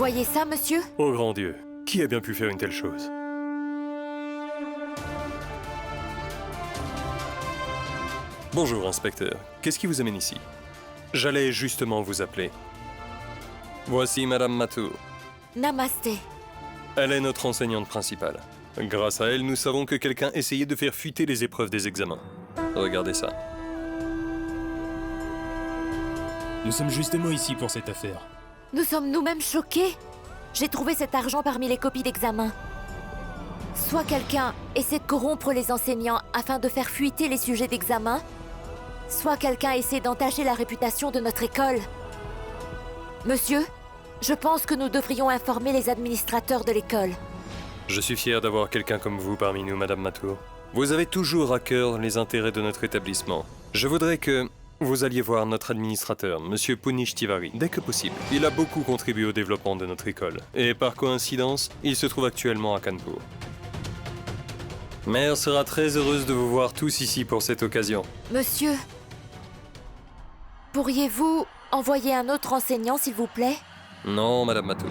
voyez ça, monsieur? Oh grand Dieu, qui a bien pu faire une telle chose? Bonjour, inspecteur. Qu'est-ce qui vous amène ici? J'allais justement vous appeler. Voici Madame Matou. Namasté. Elle est notre enseignante principale. Grâce à elle, nous savons que quelqu'un essayait de faire fuiter les épreuves des examens. Regardez ça. Nous sommes justement ici pour cette affaire. Nous sommes nous-mêmes choqués. J'ai trouvé cet argent parmi les copies d'examen. Soit quelqu'un essaie de corrompre les enseignants afin de faire fuiter les sujets d'examen, soit quelqu'un essaie d'entacher la réputation de notre école. Monsieur, je pense que nous devrions informer les administrateurs de l'école. Je suis fier d'avoir quelqu'un comme vous parmi nous, Madame Matou. Vous avez toujours à cœur les intérêts de notre établissement. Je voudrais que vous alliez voir notre administrateur, Monsieur Punish Tiwari, dès que possible. Il a beaucoup contribué au développement de notre école. Et par coïncidence, il se trouve actuellement à Kanpur. Mère sera très heureuse de vous voir tous ici pour cette occasion. Monsieur, pourriez-vous envoyer un autre enseignant, s'il vous plaît? Non, Madame Matou.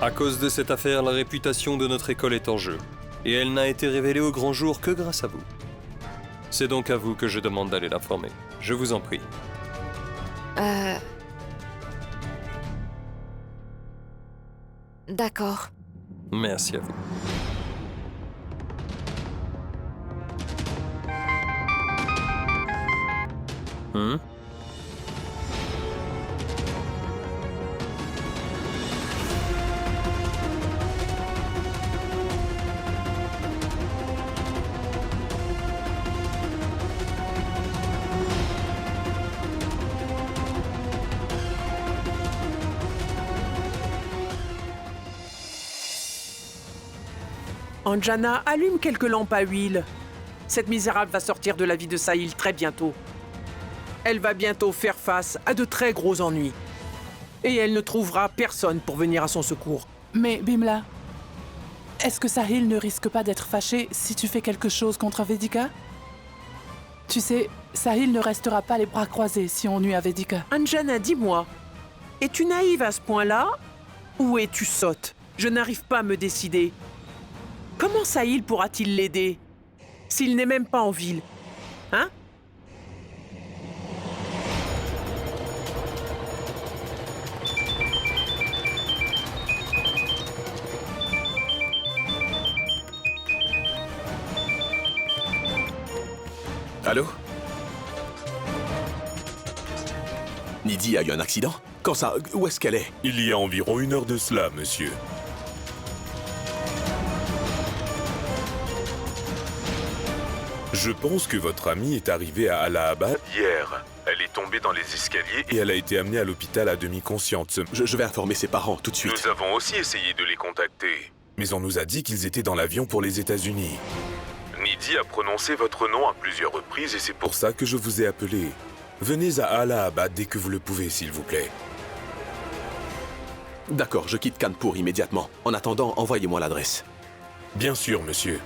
À cause de cette affaire, la réputation de notre école est en jeu. Et elle n'a été révélée au grand jour que grâce à vous. C'est donc à vous que je demande d'aller l'informer. Je vous en prie. D'accord. Merci à vous. Anjana, allume quelques lampes à huile. Cette misérable va sortir de la vie de Sahil très bientôt. Elle va bientôt faire face à de très gros ennuis. Et elle ne trouvera personne pour venir à son secours. Mais Bimla, est-ce que Sahil ne risque pas d'être fâché si tu fais quelque chose contre Vedika? Tu sais, Sahil ne restera pas les bras croisés si on nuit à Vedika. Anjana, dis-moi, es-tu naïve à ce point-là ou es-tu sotte? Je n'arrive pas à me décider. Comment Sahil pourra-t-il l'aider s'il n'est même pas en ville? Hein? Allô? Nidhi a eu un accident? Quand ça? Où est-ce qu'elle est? Il y a environ 1 heure de cela, monsieur. Je pense que votre amie est arrivée à Allahabad hier. Elle est tombée dans les escaliers et elle a été amenée à l'hôpital à demi-consciente. Je vais informer ses parents tout de suite. Nous avons aussi essayé de les contacter. Mais on nous a dit qu'ils étaient dans l'avion pour les États-Unis. Nidhi a prononcé votre nom à plusieurs reprises et c'est pour ça que je vous ai appelé. Venez à Allahabad dès que vous le pouvez, s'il vous plaît. D'accord, je quitte Kanpur immédiatement. En attendant, envoyez-moi l'adresse. Bien sûr, monsieur.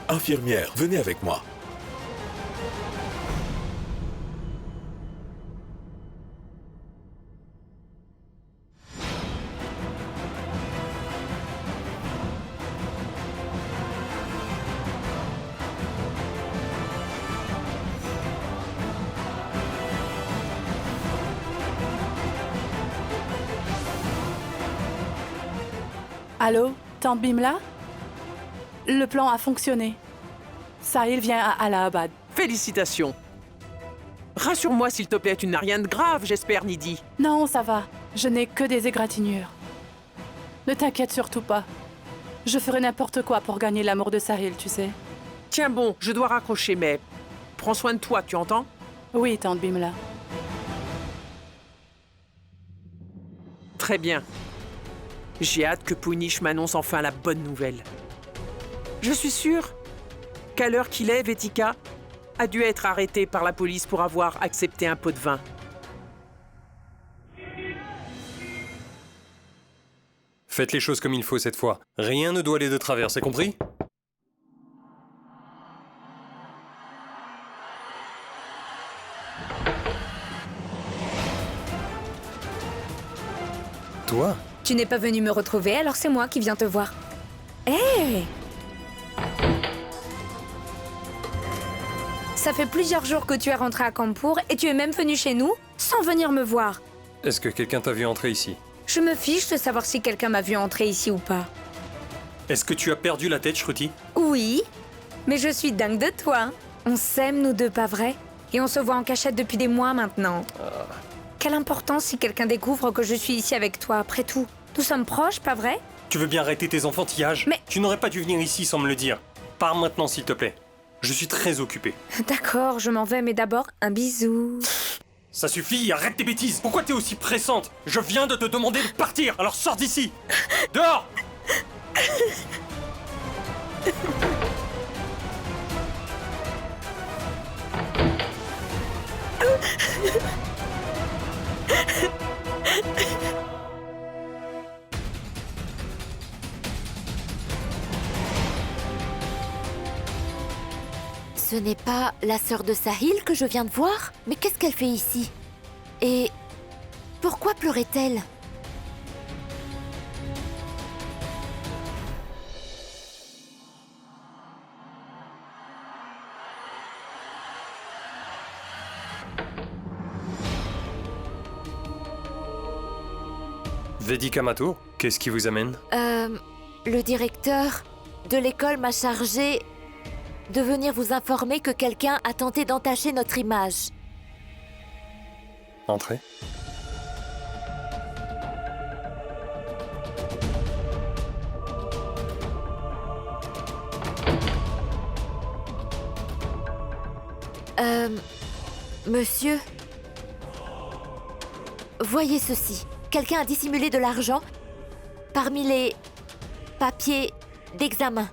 Infirmière, venez avec moi. Allô, tante Bimla? Le plan a fonctionné. Sahil vient à Allahabad. Félicitations. Rassure-moi s'il te plaît, tu n'as rien de grave, j'espère, Nidhi. Non, ça va. Je n'ai que des égratignures. Ne t'inquiète surtout pas. Je ferai n'importe quoi pour gagner l'amour de Sahil, tu sais. Tiens bon, je dois raccrocher, mais prends soin de toi, tu entends? Oui, tante Bimla. Très bien. J'ai hâte que Punish m'annonce enfin la bonne nouvelle. Je suis sûre qu'à l'heure qu'il est, Vedika a dû être arrêtée par la police pour avoir accepté un pot de vin. Faites les choses comme il faut cette fois. Rien ne doit aller de travers, c'est compris? Toi? Tu n'es pas venu me retrouver, alors c'est moi qui viens te voir. Hé! Ça fait plusieurs jours que tu es rentré à Kanpur et tu es même venu chez nous sans venir me voir. Est-ce que quelqu'un t'a vu entrer ici? Je me fiche de savoir si quelqu'un m'a vu entrer ici ou pas. Est-ce que tu as perdu la tête, Shruti? Oui, mais je suis dingue de toi. On s'aime, nous deux, pas vrai? Et on se voit en cachette depuis des mois maintenant. Quelle importance si quelqu'un découvre que je suis ici avec toi, après tout? Nous sommes proches, pas vrai? Tu veux bien arrêter tes enfantillages? Mais- Tu n'aurais pas dû venir ici sans me le dire. Pars maintenant, s'il te plaît. Je suis très occupé. D'accord, je m'en vais, mais d'abord, un bisou. Ça suffit, arrête tes bêtises. Pourquoi t'es aussi pressante? Je viens de te demander de partir, alors sors d'ici. Dehors! Ce n'est pas la sœur de Sahil que je viens de voir? Mais qu'est-ce qu'elle fait ici? Et pourquoi pleurait-elle? Vedika Mathur, qu'est-ce qui vous amène? Le directeur de l'école m'a chargé de venir vous informer que quelqu'un a tenté d'entacher notre image. Entrez. Monsieur, voyez ceci. Quelqu'un a dissimulé de l'argent parmi les papiers d'examen.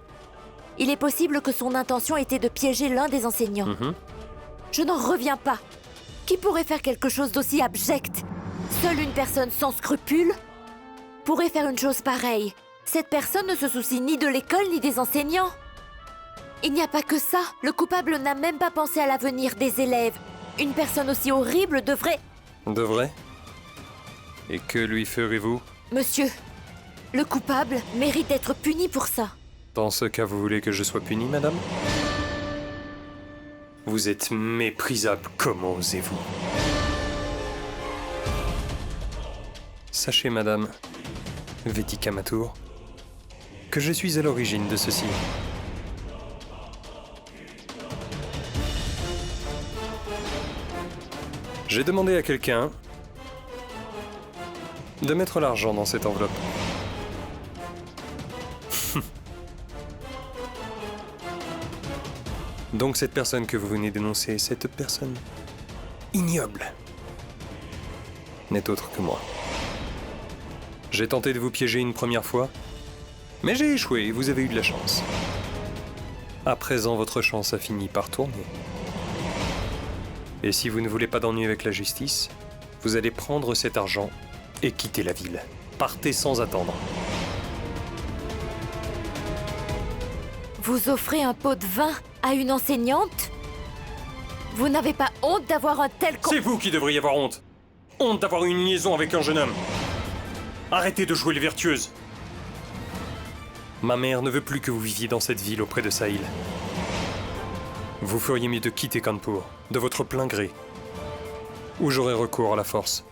Il est possible que son intention était de piéger l'un des enseignants. Je n'en reviens pas. Qui pourrait faire quelque chose d'aussi abject? Seule une personne sans scrupules pourrait faire une chose pareille. Cette personne ne se soucie ni de l'école ni des enseignants. Il n'y a pas que ça. Le coupable n'a même pas pensé à l'avenir des élèves. Une personne aussi horrible devrait... Devrait? Et que lui ferez-vous? Monsieur, le coupable mérite d'être puni pour ça. Dans ce cas, vous voulez que je sois puni, madame? Vous êtes méprisable, comment osez-vous? Sachez, madame Vedika Mathur, que je suis à l'origine de ceci. J'ai demandé à quelqu'un de mettre l'argent dans cette enveloppe. Donc cette personne que vous venez d'énoncer, cette personne ignoble, n'est autre que moi. J'ai tenté de vous piéger une première fois, mais j'ai échoué et vous avez eu de la chance. À présent, votre chance a fini par tourner. Et si vous ne voulez pas d'ennui avec la justice, vous allez prendre cet argent et quitter la ville. Partez sans attendre. Vous offrez un pot de vin à une enseignante? Vous n'avez pas honte d'avoir un tel... C'est vous qui devriez avoir honte. Honte d'avoir eu une liaison avec un jeune homme. Arrêtez de jouer les vertueuses. Ma mère ne veut plus que vous viviez dans cette ville auprès de Sahil. Vous feriez mieux de quitter Kanpur, de votre plein gré, ou j'aurai recours à la force.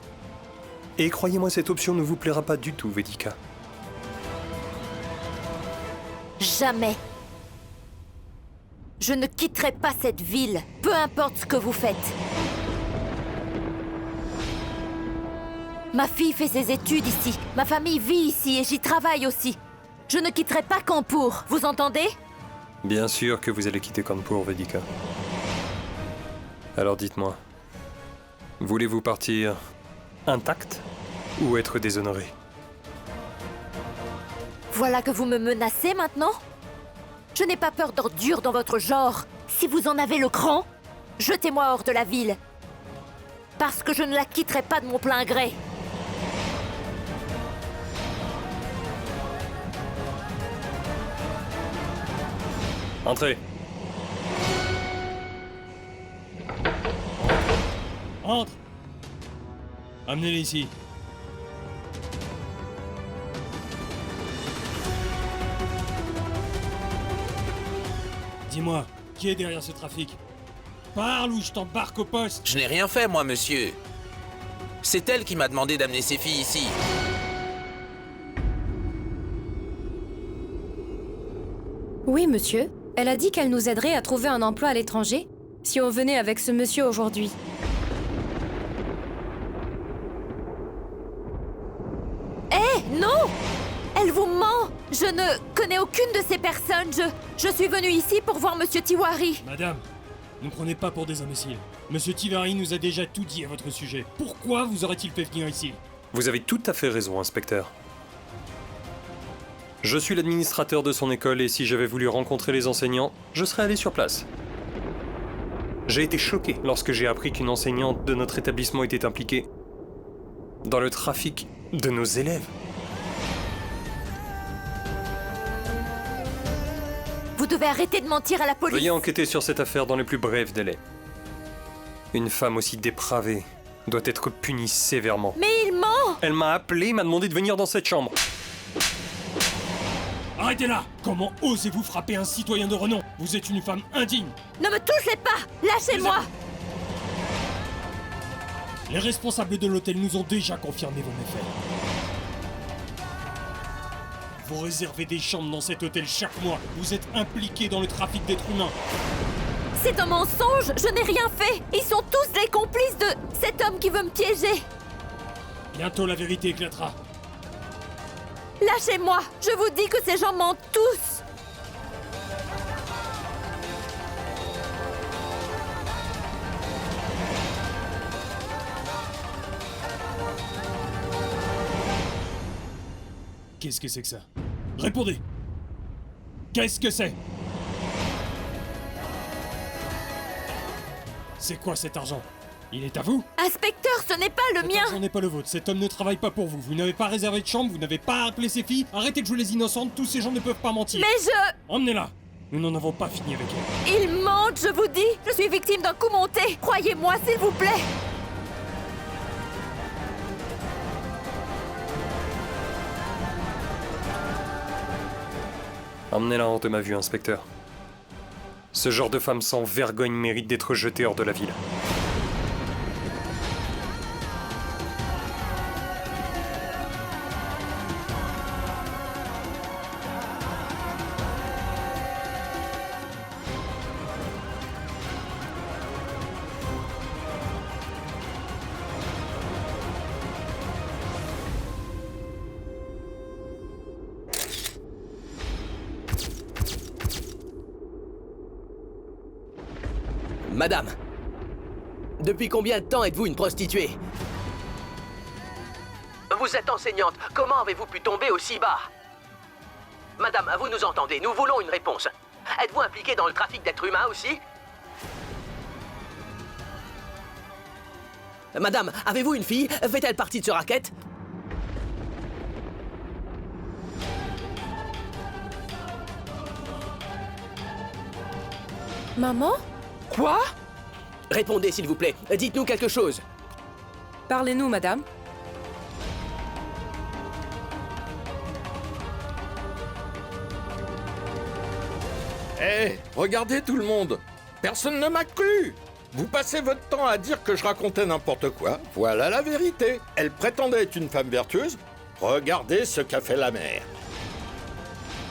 Et croyez-moi, cette option ne vous plaira pas du tout, Vedika. Jamais. Je ne quitterai pas cette ville, peu importe ce que vous faites. Ma fille fait ses études ici, ma famille vit ici et j'y travaille aussi. Je ne quitterai pas Kanpur, vous entendez? Bien sûr que vous allez quitter Kanpur, Vedika. Alors dites-moi, voulez-vous partir intact ou être déshonoré? Voilà que vous me menacez maintenant? Je n'ai pas peur d'ordures dans votre genre. Si vous en avez le cran, jetez-moi hors de la ville. Parce que je ne la quitterai pas de mon plein gré. Entrez. Entre! Amenez-les ici. Dis-moi, qui est derrière ce trafic? Parle ou je t'embarque au poste. Je n'ai rien fait, moi, monsieur. C'est elle qui m'a demandé d'amener ses filles ici. Oui, monsieur. Elle a dit qu'elle nous aiderait à trouver un emploi à l'étranger si on venait avec ce monsieur aujourd'hui. Non! Elle vous ment! Je ne connais aucune de ces personnes. Je suis venue ici pour voir Monsieur Tiwari. Madame, ne me prenez pas pour des imbéciles. Monsieur Tiwari nous a déjà tout dit à votre sujet. Pourquoi vous aurait-il fait venir ici? Vous avez tout à fait raison, inspecteur. Je suis l'administrateur de son école et si j'avais voulu rencontrer les enseignants, je serais allé sur place. J'ai été choqué lorsque j'ai appris qu'une enseignante de notre établissement était impliquée dans le trafic de nos élèves. Vous devez arrêter de mentir à la police. Veuillez enquêter sur cette affaire dans les plus brefs délais. Une femme aussi dépravée doit être punie sévèrement. Mais il ment! Elle m'a appelé, m'a demandé de venir dans cette chambre. Arrêtez là! Comment osez-vous frapper un citoyen de renom? Vous êtes une femme indigne! Ne me touchez pas! Lâchez-moi! Les responsables de l'hôtel nous ont déjà confirmé vos méfaits. Vous réservez des chambres dans cet hôtel chaque mois. Vous êtes impliqués dans le trafic d'êtres humains. C'est un mensonge! Je n'ai rien fait! Ils sont tous les complices de cet homme qui veut me piéger! Bientôt la vérité éclatera. Lâchez-moi! Je vous dis que ces gens mentent tous! Qu'est-ce que c'est que ça? Répondez! Qu'est-ce que c'est? C'est quoi cet argent? Il est à vous? Inspecteur, ce n'est pas le Cet mien! argent n'est pas le vôtre. Cet homme ne travaille pas pour vous. Vous n'avez pas réservé de chambre, vous n'avez pas appelé ses filles. Arrêtez de jouer les innocentes, tous ces gens ne peuvent pas mentir. Mais je... Emmenez-la! Nous n'en avons pas fini avec elle. Ils mentent, je vous dis! Je suis victime d'un coup monté! Croyez-moi, s'il vous plaît! Emmenez-la hors de ma vue, inspecteur. Ce genre de femme sans vergogne mérite d'être jetée hors de la ville. Madame, depuis combien de temps êtes-vous une prostituée? Vous êtes enseignante, comment avez-vous pu tomber aussi bas? Madame, vous nous entendez, nous voulons une réponse. Êtes-vous impliquée dans le trafic d'êtres humains aussi? Madame, avez-vous une fille? Fait-elle partie de ce racket? Maman? Quoi? Répondez, s'il vous plaît. Dites-nous quelque chose. Parlez-nous, madame. Hé, regardez tout le monde. Personne ne m'a cru. Vous passez votre temps à dire que je racontais n'importe quoi. Voilà la vérité. Elle prétendait être une femme vertueuse. Regardez ce qu'a fait la mère.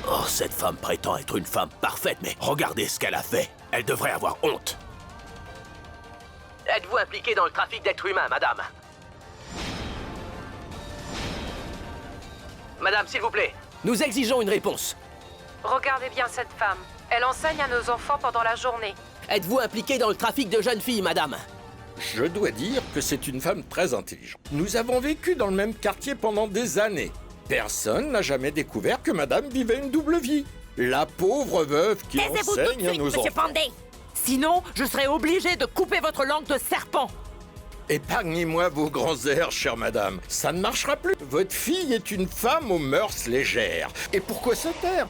Oh, cette femme prétend être une femme parfaite, mais regardez ce qu'elle a fait. Elle devrait avoir honte. Êtes-vous impliquée dans le trafic d'êtres humains, madame? Madame, s'il vous plaît. Nous exigeons une réponse. Regardez bien cette femme. Elle enseigne à nos enfants pendant la journée. Êtes-vous impliquée dans le trafic de jeunes filles, madame? Je dois dire que c'est une femme très intelligente. Nous avons vécu dans le même quartier pendant des années. Personne n'a jamais découvert que madame vivait une double vie. La pauvre veuve qui enseigne à nos enfants. Pandey. Sinon, je serai obligé de couper votre langue de serpent. Épargnez-moi vos grands airs, chère madame. Ça ne marchera plus. Votre fille est une femme aux mœurs légères. Et pourquoi se taire?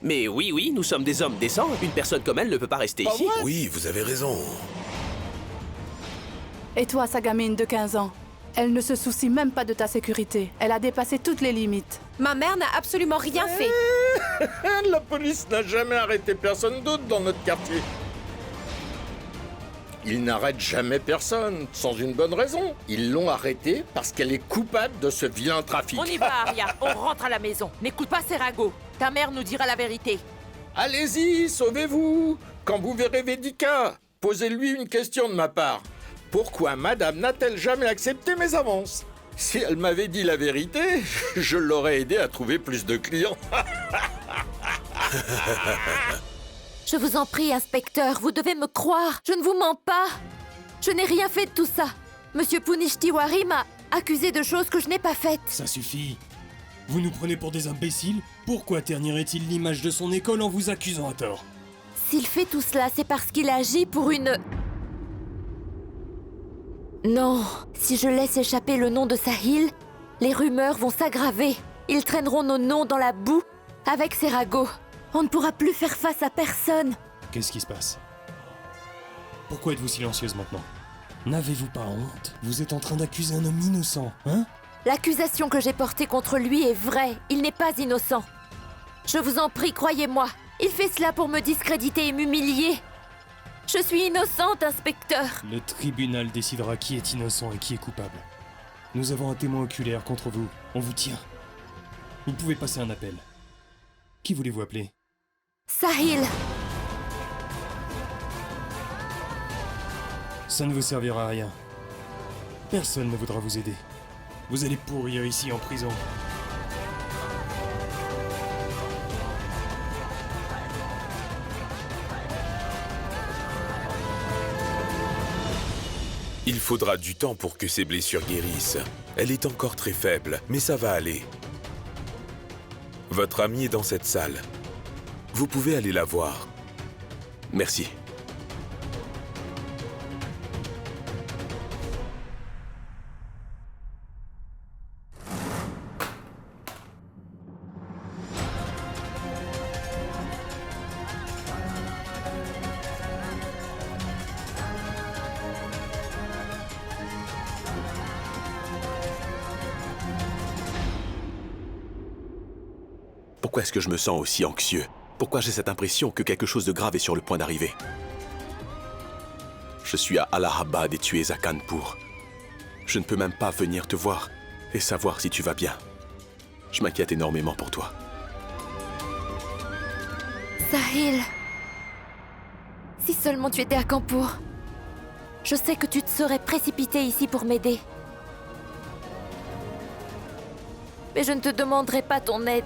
Mais oui, nous sommes des hommes décents. Une personne comme elle ne peut pas rester ici. Oui, vous avez raison. Et toi, sa gamine de 15 ans? Elle ne se soucie même pas de ta sécurité. Elle a dépassé toutes les limites. Ma mère n'a absolument rien fait. La police n'a jamais arrêté personne d'autre dans notre quartier. Ils n'arrêtent jamais personne, sans une bonne raison. Ils l'ont arrêtée parce qu'elle est coupable de ce vilain trafic. On y va, Aria. On rentre à la maison. N'écoute pas ces ragots. Ta mère nous dira la vérité. Allez-y, sauvez-vous. Quand vous verrez Vedika, posez-lui une question de ma part. Pourquoi madame n'a-t-elle jamais accepté mes avances? Si elle m'avait dit la vérité, je l'aurais aidé à trouver plus de clients. Je vous en prie, inspecteur, vous devez me croire. Je ne vous mens pas. Je n'ai rien fait de tout ça. Monsieur Punish Tiwari m'a accusé de choses que je n'ai pas faites. Ça suffit. Vous nous prenez pour des imbéciles? Pourquoi ternirait-il l'image de son école en vous accusant à tort? S'il fait tout cela, c'est parce qu'il agit pour une... Non, si je laisse échapper le nom de Sahil, les rumeurs vont s'aggraver. Ils traîneront nos noms dans la boue avec ces ragots. On ne pourra plus faire face à personne. Qu'est-ce qui se passe? Pourquoi êtes-vous silencieuse maintenant? N'avez-vous pas honte? Vous êtes en train d'accuser un homme innocent, hein? L'accusation que j'ai portée contre lui est vraie. Il n'est pas innocent. Je vous en prie, croyez-moi. Il fait cela pour me discréditer et m'humilier. Je suis innocente, inspecteur. Le tribunal décidera qui est innocent et qui est coupable. Nous avons un témoin oculaire contre vous. On vous tient. Vous pouvez passer un appel. Qui voulez-vous appeler? Sahil. Ça ne vous servira à rien. Personne ne voudra vous aider. Vous allez pourrir ici en prison. Il faudra du temps pour que ses blessures guérissent. Elle est encore très faible, mais ça va aller. Votre amie est dans cette salle. Vous pouvez aller la voir. Merci. Pourquoi est-ce que je me sens aussi anxieux? Pourquoi j'ai cette impression que quelque chose de grave est sur le point d'arriver? Je suis à Allahabad et tu es à Kanpur. Je ne peux même pas venir te voir et savoir si tu vas bien. Je m'inquiète énormément pour toi. Sahil. Si seulement tu étais à Kanpur. Je sais que tu te serais précipité ici pour m'aider. Mais je ne te demanderai pas ton aide.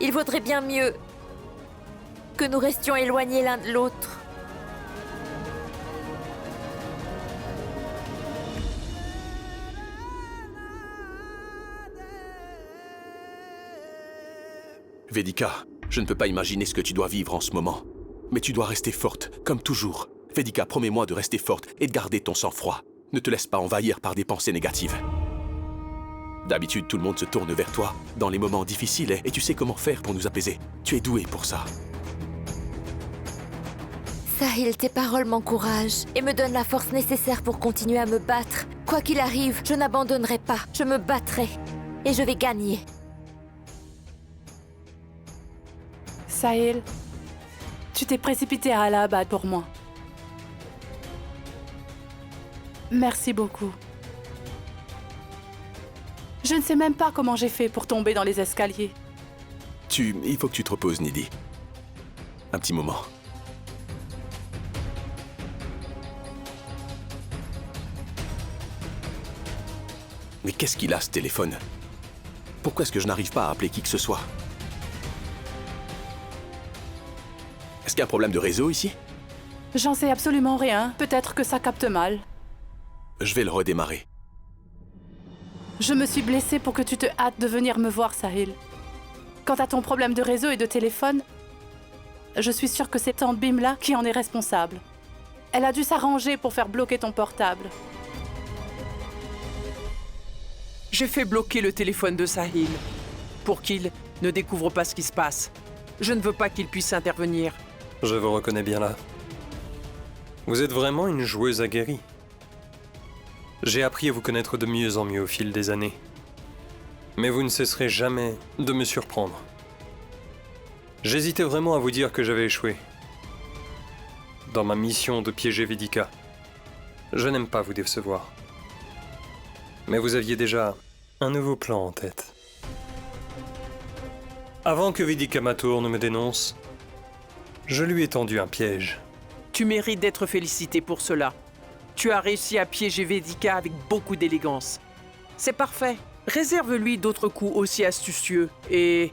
Il vaudrait bien mieux que nous restions éloignés l'un de l'autre. Vedika, je ne peux pas imaginer ce que tu dois vivre en ce moment. Mais tu dois rester forte, comme toujours. Vedika, promets-moi de rester forte et de garder ton sang-froid. Ne te laisse pas envahir par des pensées négatives. D'habitude, tout le monde se tourne vers toi dans les moments difficiles et tu sais comment faire pour nous apaiser. Tu es doué pour ça. Sahil, tes paroles m'encouragent et me donnent la force nécessaire pour continuer à me battre. Quoi qu'il arrive, je n'abandonnerai pas. Je me battrai et je vais gagner. Sahil, tu t'es précipité à Allahabad pour moi. Merci beaucoup. Je ne sais même pas comment j'ai fait pour tomber dans les escaliers. Il faut que tu te reposes, Nidhi. Un petit moment. Mais qu'est-ce qu'il a, ce téléphone? Pourquoi est-ce que je n'arrive pas à appeler qui que ce soit? Est-ce qu'il y a un problème de réseau ici? J'en sais absolument rien. Peut-être que ça capte mal. Je vais le redémarrer. Je me suis blessée pour que tu te hâtes de venir me voir, Sahil. Quant à ton problème de réseau et de téléphone, je suis sûre que c'est tante Bimla qui en est responsable. Elle a dû s'arranger pour faire bloquer ton portable. J'ai fait bloquer le téléphone de Sahil pour qu'il ne découvre pas ce qui se passe. Je ne veux pas qu'il puisse intervenir. Je vous reconnais bien là. Vous êtes vraiment une joueuse aguerrie. J'ai appris à vous connaître de mieux en mieux au fil des années. Mais vous ne cesserez jamais de me surprendre. J'hésitais vraiment à vous dire que j'avais échoué. Dans ma mission de piéger Vedika. Je n'aime pas vous décevoir. Mais vous aviez déjà un nouveau plan en tête. Avant que Vedika Mathur ne me dénonce, je lui ai tendu un piège. Tu mérites d'être félicité pour cela. Tu as réussi à piéger Vedika avec beaucoup d'élégance. C'est parfait. Réserve-lui d'autres coups aussi astucieux et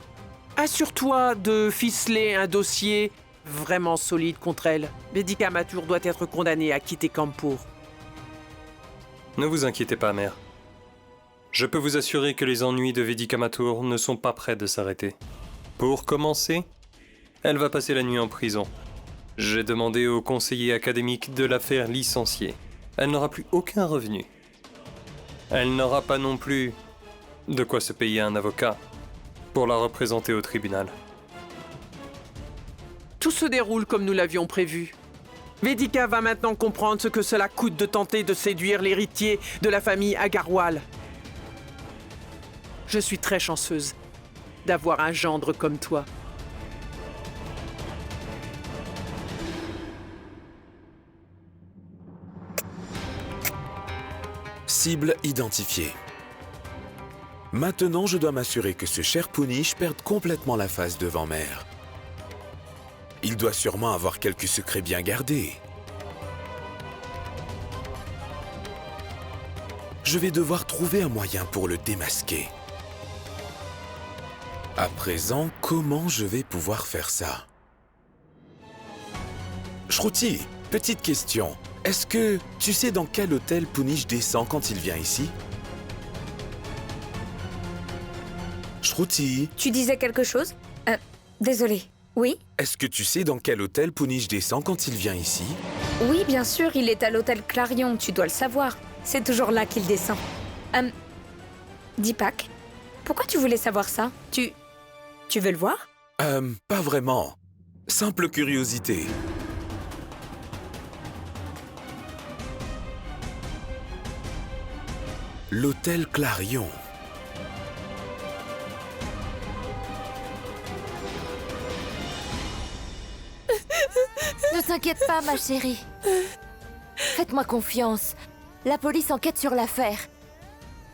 assure-toi de ficeler un dossier vraiment solide contre elle. Vedika Mathur doit être condamnée à quitter Campur. Ne vous inquiétez pas, mère. Je peux vous assurer que les ennuis de Vedika Mathur ne sont pas près de s'arrêter. Pour commencer, elle va passer la nuit en prison. J'ai demandé au conseiller académique de la faire licencier. Elle n'aura plus aucun revenu. Elle n'aura pas non plus de quoi se payer un avocat pour la représenter au tribunal. Tout se déroule comme nous l'avions prévu. Vedika va maintenant comprendre ce que cela coûte de tenter de séduire l'héritier de la famille Agarwal. Je suis très chanceuse d'avoir un gendre comme toi. Cible identifiée. Maintenant, je dois m'assurer que ce cher Punish perde complètement la face devant Mère. Il doit sûrement avoir quelques secrets bien gardés. Je vais devoir trouver un moyen pour le démasquer. À présent, comment je vais pouvoir faire ça? Shruti, petite question. Est-ce que tu sais dans quel hôtel Punish descend quand il vient ici? Shruti? Tu disais quelque chose? Désolée. Oui? Est-ce que tu sais dans quel hôtel Punish descend quand il vient ici? Oui, bien sûr, il est à l'hôtel Clarion, tu dois le savoir. C'est toujours là qu'il descend. Deepak, pourquoi tu voulais savoir ça? Tu veux le voir? Pas vraiment. Simple curiosité. L'hôtel Clarion. Ne t'inquiète pas, ma chérie. Faites-moi confiance. La police enquête sur l'affaire.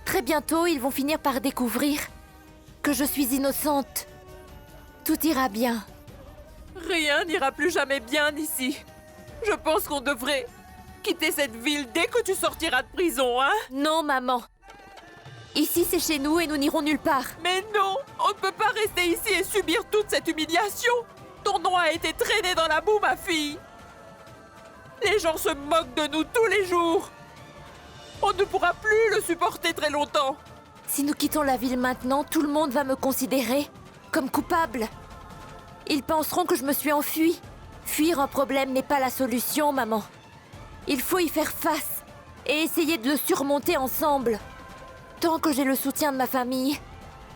Très bientôt, ils vont finir par découvrir que je suis innocente. Tout ira bien. Rien n'ira plus jamais bien ici. Je pense qu'on devrait quitter cette ville dès que tu sortiras de prison, hein? Non, maman. Ici, c'est chez nous et nous n'irons nulle part. Mais non, on ne peut pas rester ici et subir toute cette humiliation. Ton nom a été traîné dans la boue, ma fille. Les gens se moquent de nous tous les jours. On ne pourra plus le supporter très longtemps. Si nous quittons la ville maintenant, tout le monde va me considérer comme coupable. Ils penseront que je me suis enfuie. Fuir un problème n'est pas la solution, maman. Il faut y faire face et essayer de le surmonter ensemble. Tant que j'ai le soutien de ma famille,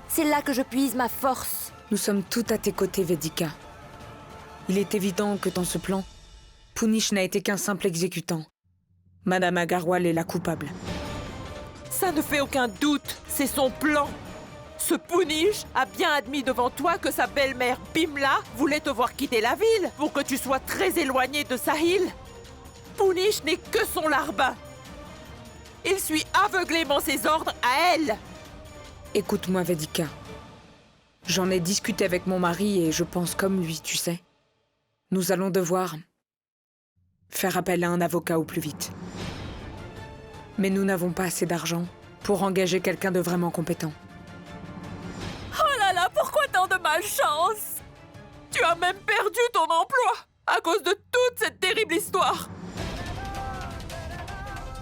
c'est là que je puise ma force. Nous sommes tout à tes côtés, Vedika. Il est évident que dans ce plan, Punish n'a été qu'un simple exécutant. Madame Agarwal est la coupable. Ça ne fait aucun doute, c'est son plan. Ce Punish a bien admis devant toi que sa belle-mère Bimla voulait te voir quitter la ville pour que tu sois très éloigné de Sahil. Punish n'est que son larbin. Il suit aveuglément ses ordres à elle. Écoute-moi, Vedika. J'en ai discuté avec mon mari et je pense comme lui, tu sais. Nous allons devoir faire appel à un avocat au plus vite. Mais nous n'avons pas assez d'argent pour engager quelqu'un de vraiment compétent. Oh là là, pourquoi tant de malchance? Tu as même perdu ton emploi à cause de toute cette terrible histoire.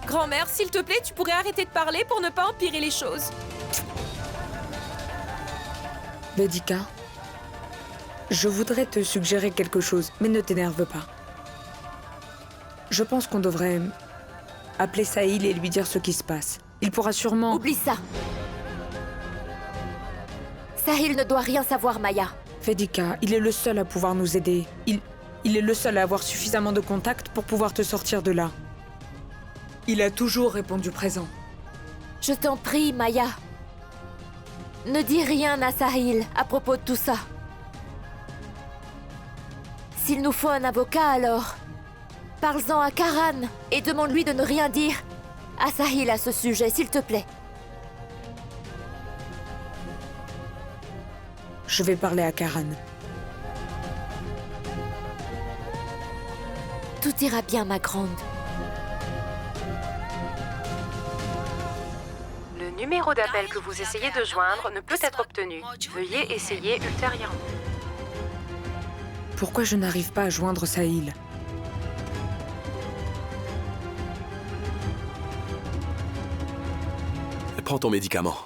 Grand-mère, s'il te plaît, tu pourrais arrêter de parler pour ne pas empirer les choses. Vedika, je voudrais te suggérer quelque chose, mais ne t'énerve pas. Je pense qu'on devrait appeler Sahil et lui dire ce qui se passe. Il pourra sûrement... Oublie ça. Sahil ne doit rien savoir, Maya. Vedika, il est le seul à pouvoir nous aider. Il est le seul à avoir suffisamment de contacts pour pouvoir te sortir de là. Il a toujours répondu présent. Je t'en prie, Maya. Ne dis rien à Sahil à propos de tout ça. S'il nous faut un avocat, alors parle-en à Karan et demande-lui de ne rien dire à Sahil à ce sujet, s'il te plaît. Je vais parler à Karan. Tout ira bien, ma grande. Le numéro d'appel que vous essayez de joindre ne peut être obtenu. Veuillez essayer ultérieurement. Pourquoi je n'arrive pas à joindre Sahil? Prends ton médicament.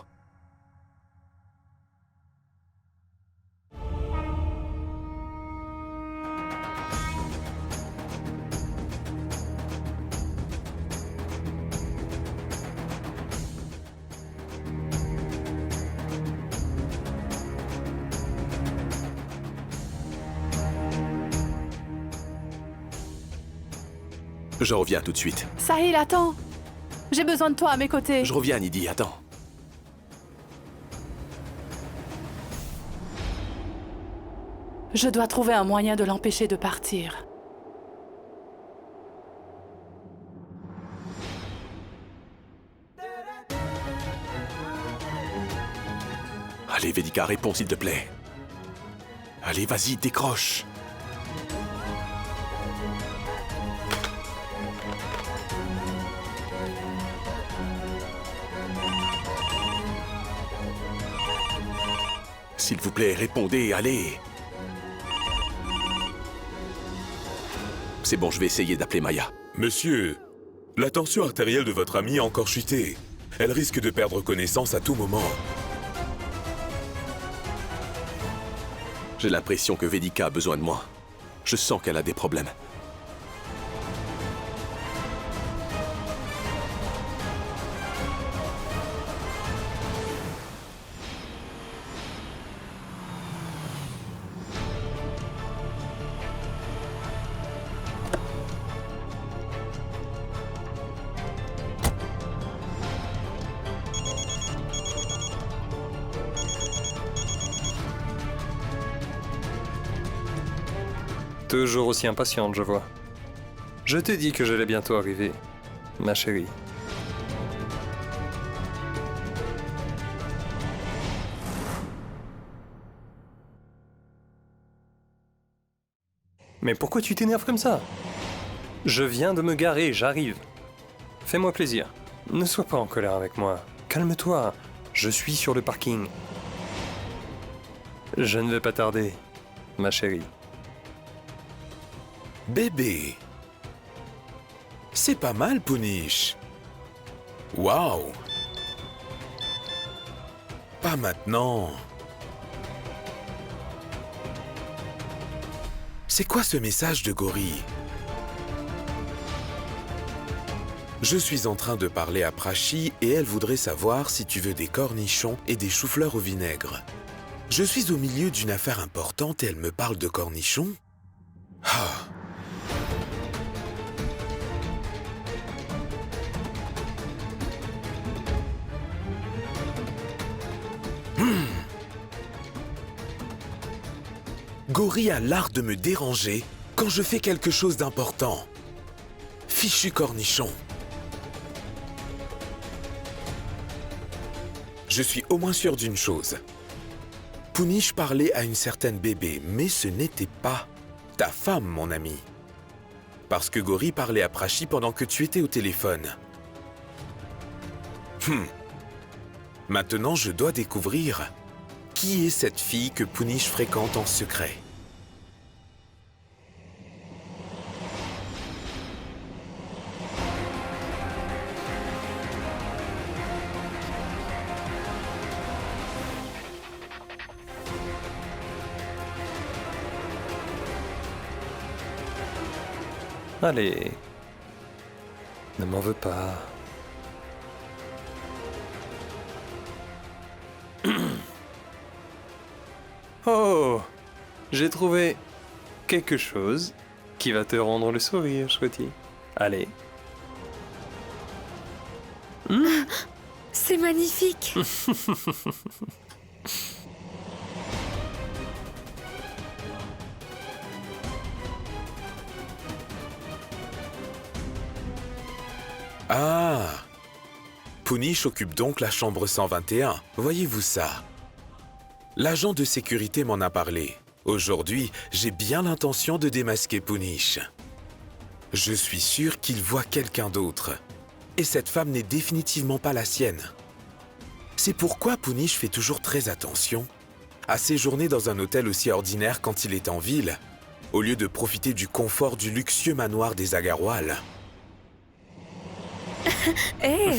Je reviens tout de suite. Sahil, attends. J'ai besoin de toi à mes côtés. Je reviens, Nidhi, attends. Je dois trouver un moyen de l'empêcher de partir. Allez, Vedika, réponds s'il te plaît. Allez, vas-y, décroche. S'il vous plaît, répondez, allez. C'est bon, je vais essayer d'appeler Maya. Monsieur, la tension artérielle de votre amie a encore chuté. Elle risque de perdre connaissance à tout moment. J'ai l'impression que Vedika a besoin de moi. Je sens qu'elle a des problèmes. Toujours aussi impatiente, je vois. Je t'ai dit que j'allais bientôt arriver, ma chérie. Mais pourquoi tu t'énerves comme ça? Je viens de me garer, j'arrive. Fais-moi plaisir. Ne sois pas en colère avec moi. Calme-toi. Je suis sur le parking. Je ne vais pas tarder, ma chérie. Bébé. C'est pas mal, Punish. Waouh. Pas maintenant. C'est quoi ce message de Gauri? Je suis en train de parler à Prachi et elle voudrait savoir si tu veux des cornichons et des choux-fleurs au vinaigre. Je suis au milieu d'une affaire importante et elle me parle de cornichons? Ah. Gauri a l'art de me déranger quand je fais quelque chose d'important. Fichu cornichon. Je suis au moins sûr d'une chose. Punish parlait à une certaine bébé, mais ce n'était pas ta femme, mon ami. Parce que Gauri parlait à Prachi pendant que tu étais au téléphone. Maintenant, je dois découvrir qui est cette fille que Punish fréquente en secret. Allez. Ne m'en veux pas. Oh, j'ai trouvé quelque chose qui va te rendre le sourire, chouettie. Allez. C'est magnifique. Ah! Punish occupe donc la chambre 121. Voyez-vous ça? L'agent de sécurité m'en a parlé. Aujourd'hui, j'ai bien l'intention de démasquer Punish. Je suis sûr qu'il voit quelqu'un d'autre. Et cette femme n'est définitivement pas la sienne. C'est pourquoi Punish fait toujours très attention à séjourner dans un hôtel aussi ordinaire quand il est en ville, au lieu de profiter du confort du luxueux manoir des Agarwal. Hé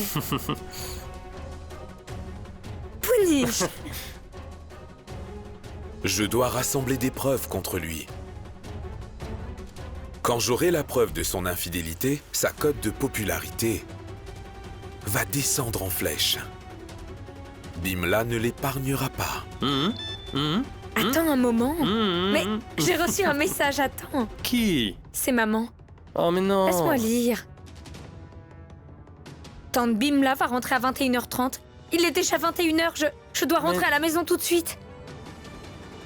Punish. Je dois rassembler des preuves contre lui. Quand j'aurai la preuve de son infidélité, sa cote de popularité va descendre en flèche. Bimla ne l'épargnera pas. Attends un moment. Mais j'ai reçu un message, attends. Qui? C'est maman. Oh mais non. Laisse-moi lire. Tante Bimla va rentrer à 21h30. Il est déjà 21h, je dois rentrer à la maison tout de suite.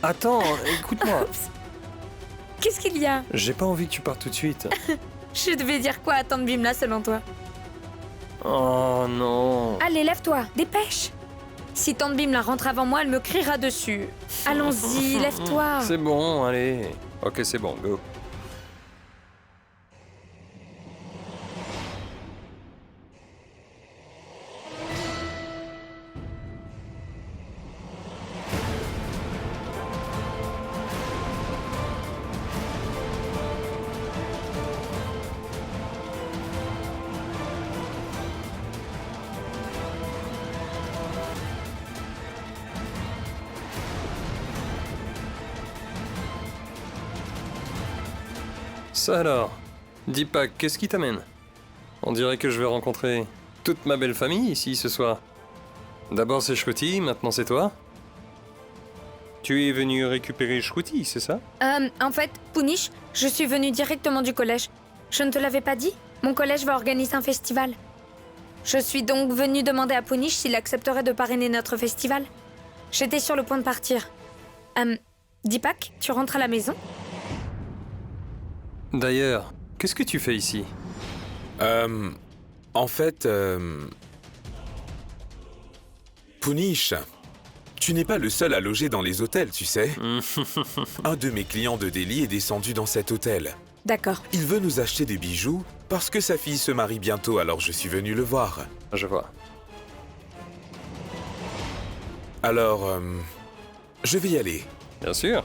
Attends, écoute-moi. Qu'est-ce qu'il y a? J'ai pas envie que tu partes tout de suite. Je devais dire quoi à tante Bimla selon toi? Oh non. Allez, lève-toi, dépêche. Si tante Bimla rentre avant moi, elle me criera dessus. Allons-y, lève-toi. C'est bon, allez. Ok, c'est bon, go. Ça alors, Deepak, qu'est-ce qui t'amène? On dirait que je vais rencontrer toute ma belle famille ici ce soir. D'abord c'est Shruti, maintenant c'est toi. Tu es venu récupérer Shruti, c'est ça? En fait, Punish, je suis venue directement du collège. Je ne te l'avais pas dit? Mon collège va organiser un festival. Je suis donc venue demander à Punish s'il accepterait de parrainer notre festival. J'étais sur le point de partir. Deepak, tu rentres à la maison? D'ailleurs, qu'est-ce que tu fais ici? En fait, Punish, tu n'es pas le seul à loger dans les hôtels, tu sais. Un de mes clients de Delhi est descendu dans cet hôtel. D'accord. Il veut nous acheter des bijoux parce que sa fille se marie bientôt, alors je suis venu le voir. Je vois. Alors, je vais y aller. Bien sûr.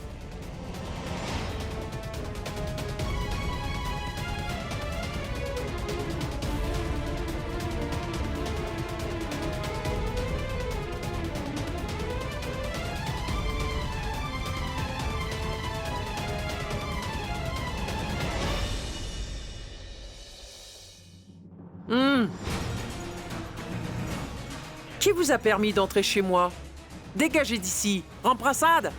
Qui vous a permis d'entrer chez moi? Dégagez d'ici. Ramprasad!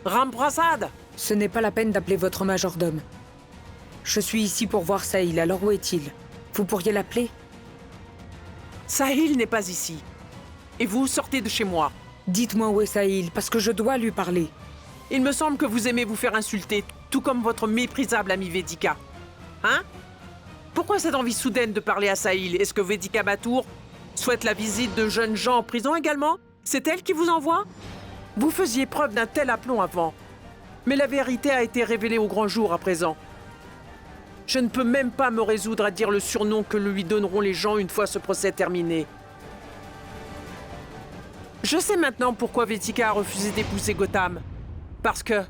Ramprasad! Ce n'est pas la peine d'appeler votre majordome. Je suis ici pour voir Sahil, alors où est-il? Vous pourriez l'appeler? Sahil n'est pas ici. Et vous sortez de chez moi. Dites-moi où est Sahil, parce que je dois lui parler. Il me semble que vous aimez vous faire insulter, tout comme votre méprisable amie Vedika. Hein? Pourquoi cette envie soudaine de parler à Sahil? Est-ce que Vedika Batour souhaite la visite de jeunes gens en prison également? C'est elle qui vous envoie? Vous faisiez preuve d'un tel aplomb avant. Mais la vérité a été révélée au grand jour à présent. Je ne peux même pas me résoudre à dire le surnom que lui donneront les gens une fois ce procès terminé. Je sais maintenant pourquoi Vedika a refusé d'épouser Gotham. Parce que,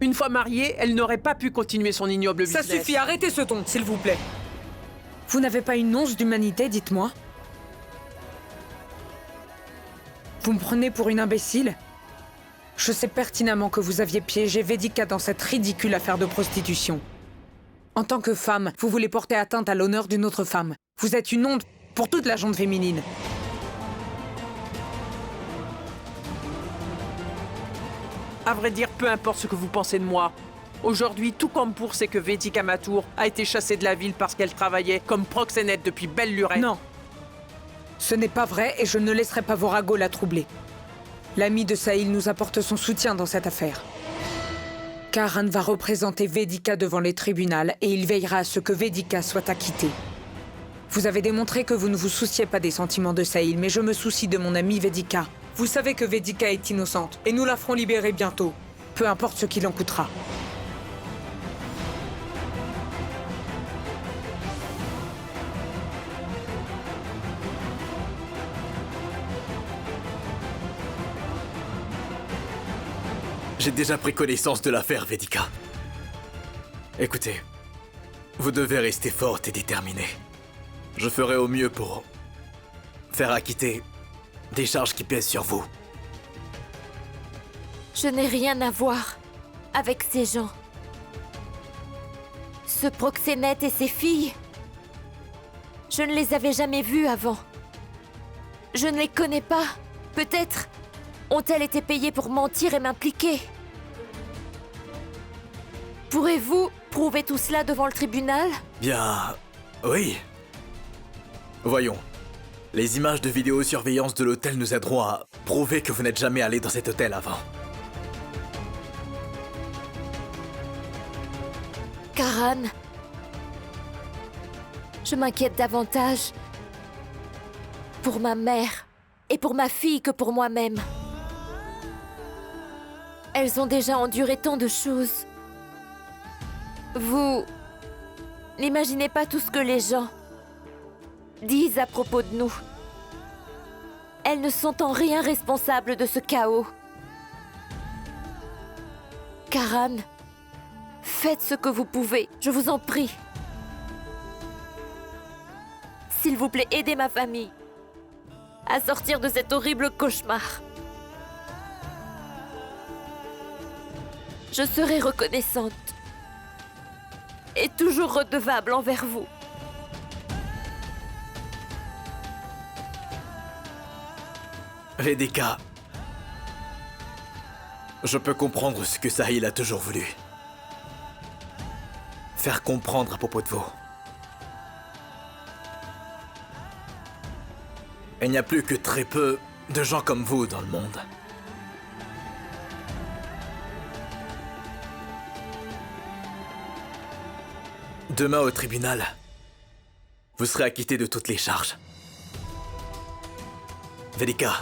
une fois mariée, elle n'aurait pas pu continuer son ignoble business. Ça suffit, arrêtez ce ton, s'il vous plaît. Vous n'avez pas une once d'humanité, dites-moi? Vous me prenez pour une imbécile? Je sais pertinemment que vous aviez piégé Vedika dans cette ridicule affaire de prostitution. En tant que femme, vous voulez porter atteinte à l'honneur d'une autre femme. Vous êtes une honte pour toute la gente féminine. À vrai dire, peu importe ce que vous pensez de moi. Aujourd'hui, tout comme pour c'est que Vedika Batour a été chassée de la ville parce qu'elle travaillait comme proxénète depuis belle lurette. Non. Ce n'est pas vrai et je ne laisserai pas Vorago la troubler. L'ami de Sahil nous apporte son soutien dans cette affaire. Karan va représenter Vedika devant les tribunaux et il veillera à ce que Vedika soit acquittée. Vous avez démontré que vous ne vous souciez pas des sentiments de Sahil, mais je me soucie de mon amie Vedika. Vous savez que Vedika est innocente, et nous la ferons libérer bientôt. Peu importe ce qu'il en coûtera. J'ai déjà pris connaissance de l'affaire, Vedika. Écoutez, vous devez rester forte et déterminée. Je ferai au mieux pour faire acquitter des charges qui pèsent sur vous. Je n'ai rien à voir avec ces gens. Ce proxénète et ses filles, je ne les avais jamais vus avant. Je ne les connais pas. Peut-être ont-elles été payées pour mentir et m'impliquer. Pourrez-vous prouver tout cela devant le tribunal? Bien, oui. Voyons. Les images de vidéosurveillance de l'hôtel nous aideront à prouver que vous n'êtes jamais allé dans cet hôtel avant. Karan, je m'inquiète davantage pour ma mère et pour ma fille que pour moi-même. Elles ont déjà enduré tant de choses. Vous n'imaginez pas tout ce que les gens disent à propos de nous. Elles ne sont en rien responsables de ce chaos. Karan, faites ce que vous pouvez, je vous en prie. S'il vous plaît, aidez ma famille à sortir de cet horrible cauchemar. Je serai reconnaissante et toujours redevable envers vous. Vedika, je peux comprendre ce que Sahil a toujours voulu. Faire comprendre à propos de vous. Il n'y a plus que très peu de gens comme vous dans le monde. Demain au tribunal, vous serez acquitté de toutes les charges. Vedika,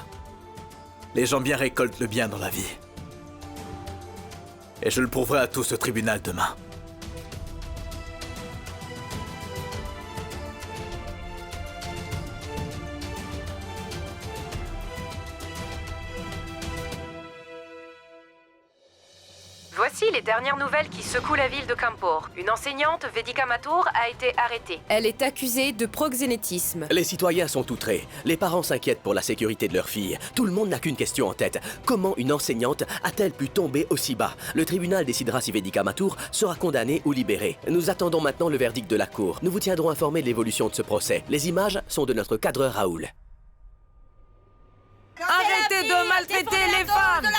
les gens bien récoltent le bien dans la vie. Et je le prouverai à tout ce tribunal demain. Voici les dernières nouvelles qui secouent la ville de Kanpur. Une enseignante, Vedika Mathur, a été arrêtée. Elle est accusée de proxénétisme. Les citoyens sont outrés. Les parents s'inquiètent pour la sécurité de leur fille. Tout le monde n'a qu'une question en tête. Comment une enseignante a-t-elle pu tomber aussi bas? Le tribunal décidera si Vedika Mathur sera condamnée ou libérée. Nous attendons maintenant le verdict de la cour. Nous vous tiendrons informés de l'évolution de ce procès. Les images sont de notre cadreur Raoul. Arrêtez de maltraiter les femmes!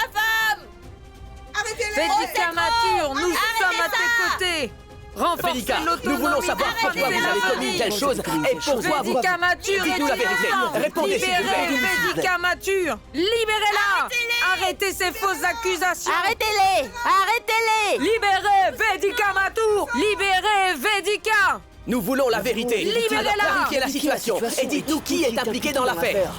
Vedika Mathur, nous sommes à tes côtés. Renforcez Vedika, l'autonomie. nous voulons savoir pourquoi vous avez commis telle chose et pourquoi vous... Vedika Mathur, dites-nous la vérité. Répondez s'il vous plaît. Libérez Vedika Mathur. Libérez-la. Arrêtez ces fausses accusations. Arrêtez-les! Arrêtez-les! Libérez Vedika Mathur. Libérez Vedika. Nous voulons la vérité. Libérez-la. Alors clarifiez la situation et dites-nous qui est impliqué dans l'affaire.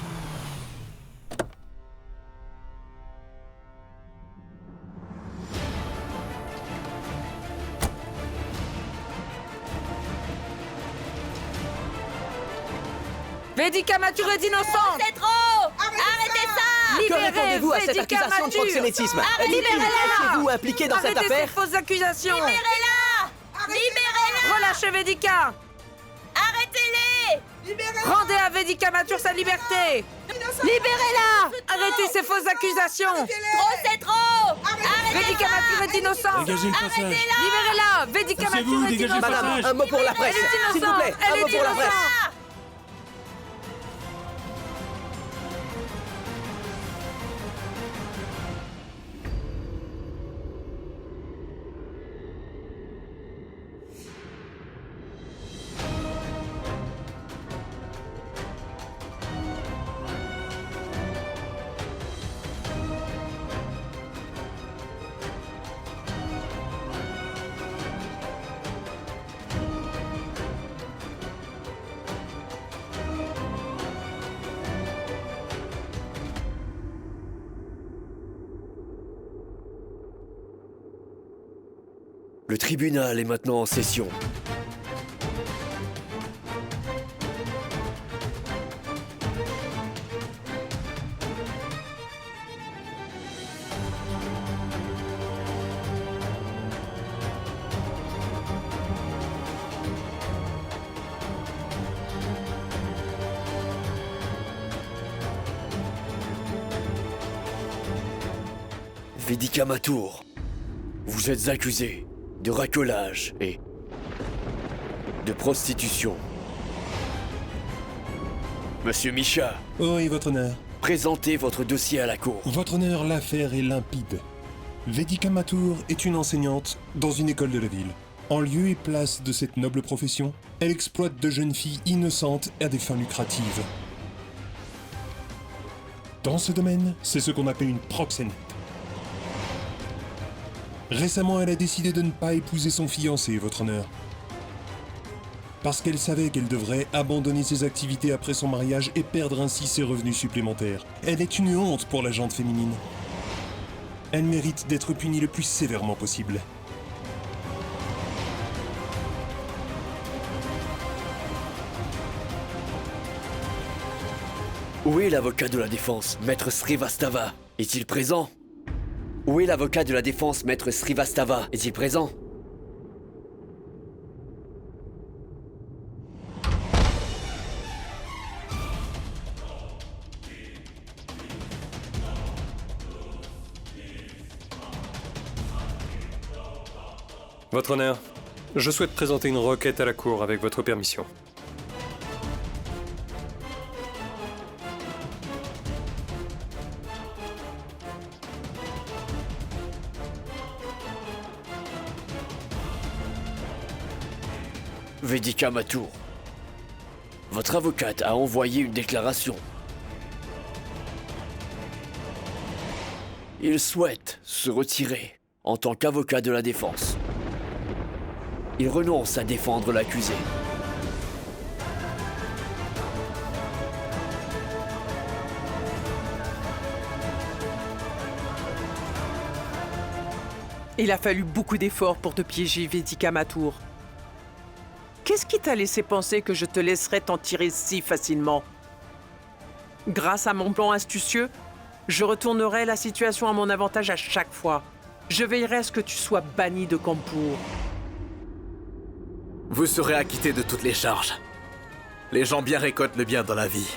Vedika Mathur est innocente. C'est trop! Arrêtez ça! Que répondez-vous à cette Vedika accusation de Mathur. proxénétisme? Libérez-la. Étiez-vous impliqué dans cette Arrêtez affaire? ces fausses accusations. Libérez-la! Libérez-la! Relâchez Vedika. Arrêtez-les! Rendez à Vedika Mathur sa liberté. Libérez-la! Arrêtez ces fausses accusations. Trop, c'est trop! Vedika Mathur est innocente. Dégagez le passage. Libérez-la. Vedika Poussez-vous, Mathur est dégagez le innocente. passage. Madame, un mot pour la presse. Elle est S'il vous innocente. plaît, Elle un mot est pour la presse. innocente. Le tribunal est maintenant en session. Vedika Matur, vous êtes accusé de racolage et de prostitution. Monsieur Misha. Oui, votre honneur. Présentez votre dossier à la cour. Votre honneur, l'affaire est limpide. Vedika Matur est une enseignante dans une école de la ville. En lieu et place de cette noble profession, elle exploite de jeunes filles innocentes à des fins lucratives. Dans ce domaine, c'est ce qu'on appelle une proxénète. Récemment, elle a décidé de ne pas épouser son fiancé, votre honneur. Parce qu'elle savait qu'elle devrait abandonner ses activités après son mariage et perdre ainsi ses revenus supplémentaires. Elle est une honte pour la gente féminine. Elle mérite d'être punie le plus sévèrement possible. Où est l'avocat de la défense, Maître Srivastava? Est-il présent? Où est l'avocat de la défense, Maître Srivastava? Est-il présent? Votre honneur, je souhaite présenter une requête à la cour avec votre permission. Vedika Matur, votre avocate a envoyé une déclaration. Il souhaite se retirer en tant qu'avocat de la défense. Il renonce à défendre l'accusé. Il a fallu beaucoup d'efforts pour te piéger, Vedika Matur. Qu'est-ce qui t'a laissé penser que je te laisserais t'en tirer si facilement? Grâce à mon plan astucieux, je retournerai la situation à mon avantage à chaque fois. Je veillerai à ce que tu sois banni de Kanpur. Vous serez acquitté de toutes les charges. Les gens bien récoltent le bien dans la vie.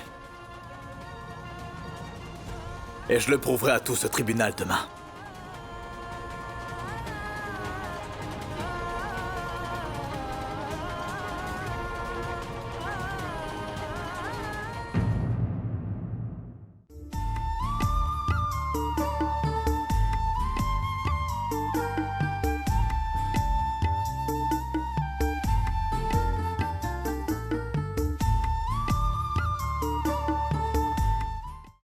Et je le prouverai à tout ce tribunal demain.